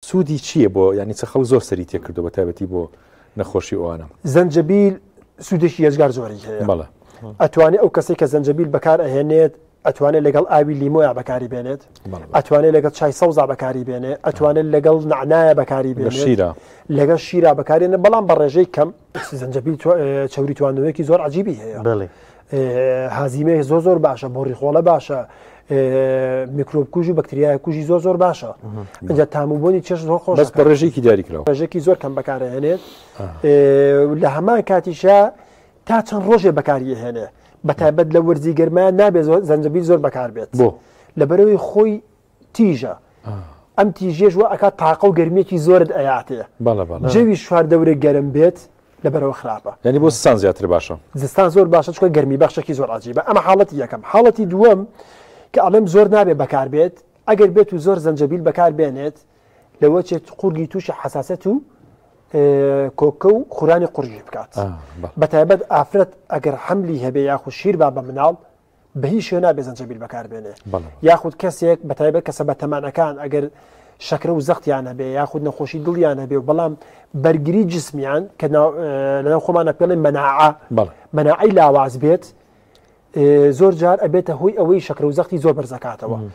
سوودی چییە بۆ ینی چ خەڵ زۆر سەری تێکردو بە تایبەتی بۆ نەخۆشی ئەوانە زەنجەبیل سوودێکی هێزگار زۆری هەیە بەڵێ ئەتوانێت ئەو کەسێک کە زەنجەبیل بەکار ئەهێنێت ئەتوانێت لەگەڵ ئاوی لیمۆیا بەکاری بێنێت ئەتوانێت لەگەڵ چای سەوزا بەکاری بێنێت ئەتوانێت لەگەڵ نعنایە بەکاری بێنێت لەگەڵ شیرا بەکارێنێت بەڵام بە ڕێژەی کەم زەنجەبیل چەوری توانەوەیەکی زۆر عجیبی هەیە هازیمەیە زۆر باشە بۆ ڕیخۆڵە باشە میکرۆب کوژ و بەکتریای کوژی زۆر باشە ئەجا تاموبوونی چێش زۆر خۆش بەس بە ڕێژێکی دیاریکراوە ڕێژێکی زۆر کەم بەکارهێنێت لە هەمان کاتیشە تا چەند ڕۆژێ بەکاری هێنێ بەتایبەت لە وەرزی گەرمایان نابێت زەنجەبیل زۆر بەکار بێت بۆ لەبەرەوەی خۆی تیژە ئەم تیژێش وە ئەکات تاقە و گەرمێکی زۆرت ئەیاتێ جەوی شوار دەورە گەرم بێت لەبەرەوە خراپە ینی بۆ زستان زیاتر باشە زستان زۆر باشە چکە گەرمی بەخشێکی زۆر عجیبە ئەمە حاڵەتی یەکەم حاڵەتی دووەم کە ئەڵێم زۆر نابێت بەکار بێت ئەگەر بێت و زۆر زەنجەبیل بەکار بێنێت لەوە چێت قورگی تووشی حساسەت و کۆکە و خورانی قورژی بکات بەتایبەت ئافرەت ئەگەر حملی هەبێ یاخود شیر با بە مناڵ بە هیچ شوێ نابێت زەنجەبیل بەکار بێنێ یاخود کەسێک بەتایبەت کەسە بە تەمانەکان ئەگەر شەکرە و زەختیان هەبێ یاخود نەخۆشی دڵیان هەبێ و بەڵام بەرگری جسمیان کە لەناو خۆمانە پێڵێن مەناعەی لاواز بێت زۆر جار ئەبێتە هۆی ئەوەی شەکرە و زەختی زۆر بەرزەکاتەوە